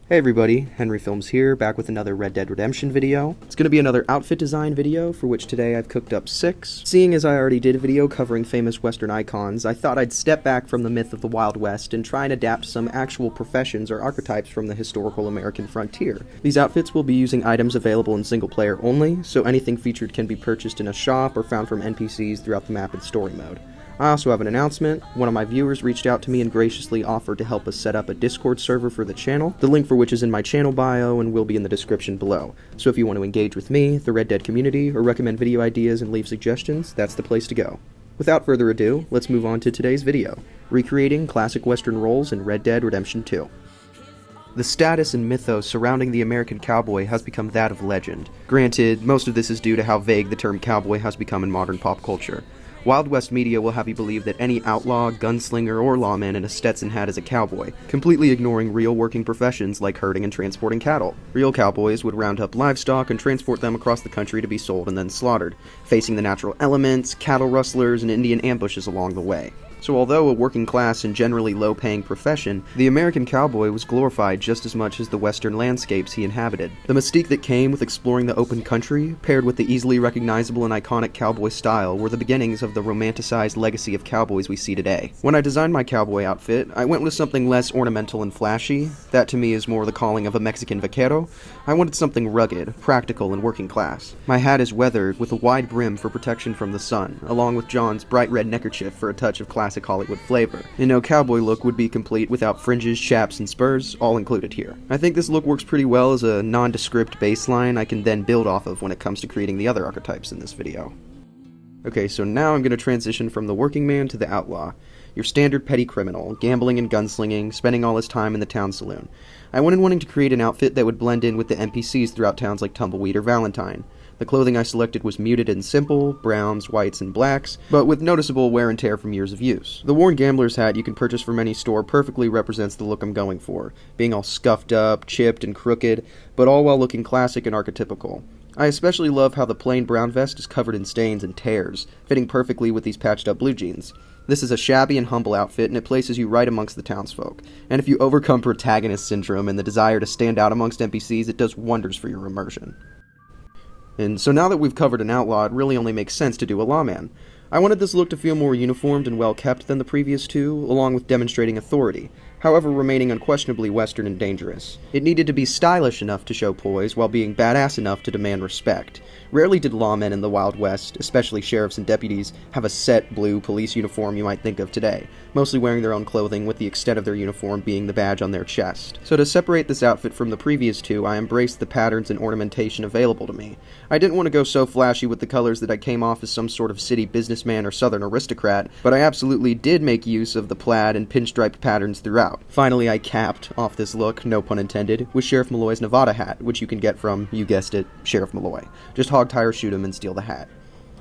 Hey everybody, Henry Films here, back with another Red Dead Redemption video. It's going to be another outfit design video, for which today I've cooked up 6. Seeing as I already did a video covering famous Western icons, I thought I'd step back from the myth of the Wild West and try and adapt some actual professions or archetypes from the historical American frontier. These outfits will be using items available in single player only, so anything featured can be purchased in a shop or found from NPCs throughout the map in story mode. I also have an announcement. One of my viewers reached out to me and graciously offered to help us set up a Discord server for the channel, the link for which is in my channel bio and will be in the description below. So if you want to engage with me, the Red Dead community, or recommend video ideas and leave suggestions, that's the place to go. Without further ado, let's move on to today's video, recreating classic Western roles in Red Dead Redemption 2. The status and mythos surrounding the American cowboy has become that of legend. Granted, most of this is due to how vague the term cowboy has become in modern pop culture. Wild West media will have you believe that any outlaw, gunslinger, or lawman in a Stetson hat is a cowboy, completely ignoring real working professions like herding and transporting cattle. Real cowboys would round up livestock and transport them across the country to be sold and then slaughtered, facing the natural elements, cattle rustlers, and Indian ambushes along the way. So although a working class and generally low-paying profession, the American cowboy was glorified just as much as the Western landscapes he inhabited. The mystique that came with exploring the open country, paired with the easily recognizable and iconic cowboy style, were the beginnings of the romanticized legacy of cowboys we see today. When I designed my cowboy outfit, I went with something less ornamental and flashy. That to me is more the calling of a Mexican vaquero. I wanted something rugged, practical, and working class. My hat is weathered with a wide brim for protection from the sun, along with John's bright red neckerchief for a touch of classic Hollywood flavor. And no cowboy look would be complete without fringes, chaps, and spurs, all included here. I think this look works pretty well as a nondescript baseline I can then build off of when it comes to creating the other archetypes in this video. Okay, so now I'm going to transition from the working man to the outlaw. Your standard petty criminal, gambling and gunslinging, spending all his time in the town saloon. I went in wanting to create an outfit that would blend in with the NPCs throughout towns like Tumbleweed or Valentine. The clothing I selected was muted and simple, browns, whites, and blacks, but with noticeable wear and tear from years of use. The worn gambler's hat you can purchase from any store perfectly represents the look I'm going for, being all scuffed up, chipped, and crooked, but all while looking classic and archetypical. I especially love how the plain brown vest is covered in stains and tears, fitting perfectly with these patched up blue jeans. This is a shabby and humble outfit, and it places you right amongst the townsfolk. And if you overcome protagonist syndrome and the desire to stand out amongst NPCs, it does wonders for your immersion. And so now that we've covered an outlaw, it really only makes sense to do a lawman. I wanted this look to feel more uniformed and well kept than the previous two, along with demonstrating authority, however remaining unquestionably Western and dangerous. It needed to be stylish enough to show poise, while being badass enough to demand respect. Rarely did lawmen in the Wild West, especially sheriffs and deputies, have a set blue police uniform you might think of today, mostly wearing their own clothing with the extent of their uniform being the badge on their chest. So to separate this outfit from the previous two, I embraced the patterns and ornamentation available to me. I didn't want to go so flashy with the colors that I came off as some sort of city businessman or southern aristocrat, but I absolutely did make use of the plaid and pinstriped patterns throughout. Finally, I capped off this look, no pun intended, with Sheriff Malloy's Nevada hat, which you can get from, you guessed it, Sheriff Malloy. Just hog tie or shoot him and steal the hat.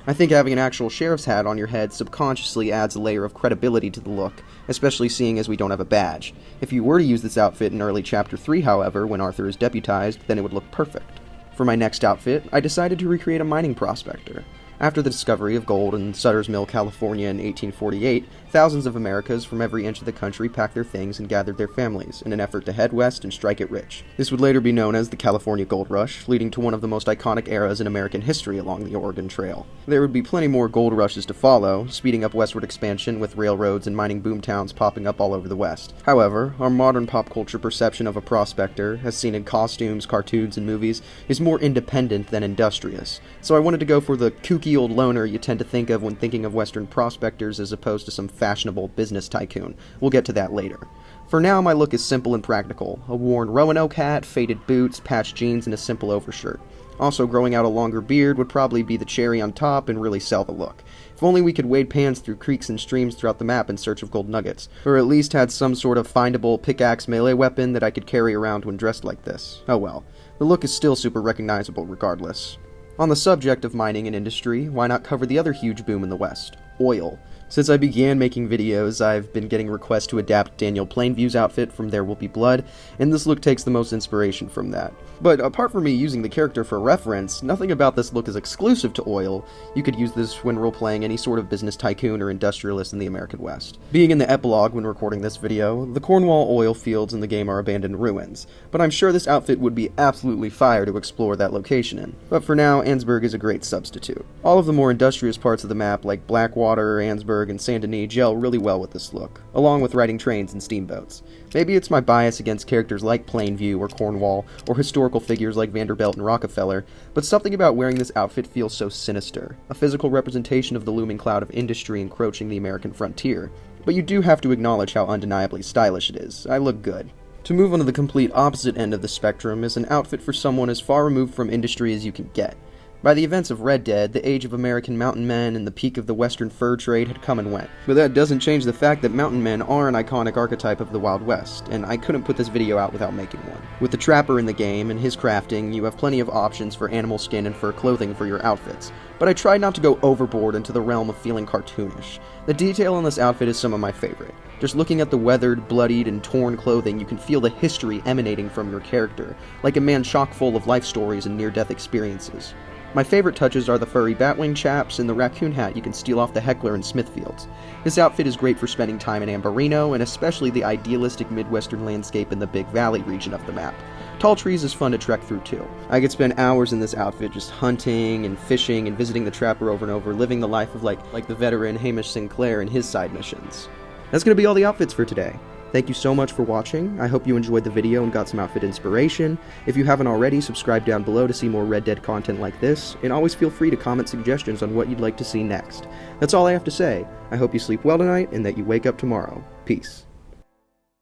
I think having an actual sheriff's hat on your head subconsciously adds a layer of credibility to the look, especially seeing as we don't have a badge. If you were to use this outfit in early Chapter 3, however, when Arthur is deputized, then it would look perfect. For my next outfit, I decided to recreate a mining prospector. After the discovery of gold in Sutter's Mill, California in 1848, thousands of Americans from every inch of the country packed their things and gathered their families in an effort to head west and strike it rich. This would later be known as the California Gold Rush, leading to one of the most iconic eras in American history along the Oregon Trail. There would be plenty more gold rushes to follow, speeding up westward expansion with railroads and mining boomtowns popping up all over the West. However, our modern pop culture perception of a prospector, as seen in costumes, cartoons, and movies, is more independent than industrious, so I wanted to go for the kooky old loner you tend to think of when thinking of Western prospectors as opposed to some fashionable business tycoon. We'll get to that later. For now, my look is simple and practical. A worn Roanoke hat, faded boots, patched jeans, and a simple overshirt. Also, growing out a longer beard would probably be the cherry on top and really sell the look. If only we could wade pans through creeks and streams throughout the map in search of gold nuggets, or at least had some sort of findable pickaxe melee weapon that I could carry around when dressed like this. Oh well. The look is still super recognizable regardless. On the subject of mining and industry, why not cover the other huge boom in the West? Oil. Since I began making videos, I've been getting requests to adapt Daniel Plainview's outfit from There Will Be Blood, and this look takes the most inspiration from that. But apart from me using the character for reference, nothing about this look is exclusive to oil. You could use this when role-playing any sort of business tycoon or industrialist in the American West. Being in the epilogue when recording this video, the Cornwall oil fields in the game are abandoned ruins, but I'm sure this outfit would be absolutely fire to explore that location in. But for now, Annesburg is a great substitute. All of the more industrious parts of the map, like Blackwater, Annesburg, and Saint Denis, gel really well with this look, along with riding trains and steamboats. Maybe it's my bias against characters like Plainview or Cornwall, or historical figures like Vanderbilt and Rockefeller, but something about wearing this outfit feels so sinister, a physical representation of the looming cloud of industry encroaching the American frontier. But you do have to acknowledge how undeniably stylish it is. I look good. To move on to the complete opposite end of the spectrum is an outfit for someone as far removed from industry as you can get. By the events of Red Dead, the age of American mountain men and the peak of the Western fur trade had come and went. But that doesn't change the fact that mountain men are an iconic archetype of the Wild West, and I couldn't put this video out without making one. With the trapper in the game and his crafting, you have plenty of options for animal skin and fur clothing for your outfits, but I tried not to go overboard into the realm of feeling cartoonish. The detail in this outfit is some of my favorite. Just looking at the weathered, bloodied, and torn clothing, you can feel the history emanating from your character, like a man chock full of life stories and near-death experiences. My favorite touches are the furry batwing chaps and the raccoon hat you can steal off the heckler in Smithfields. This outfit is great for spending time in Ambarino, and especially the idealistic Midwestern landscape in the Big Valley region of the map. Tall Trees is fun to trek through too. I could spend hours in this outfit just hunting and fishing and visiting the trapper over and over, living the life of like the veteran Hamish Sinclair and his side missions. That's gonna be all the outfits for today. Thank you so much for watching. I hope you enjoyed the video and got some outfit inspiration. If you haven't already, subscribe down below to see more Red Dead content like this, and always feel free to comment suggestions on what you'd like to see next. That's all I have to say. I hope you sleep well tonight and that you wake up tomorrow. Peace.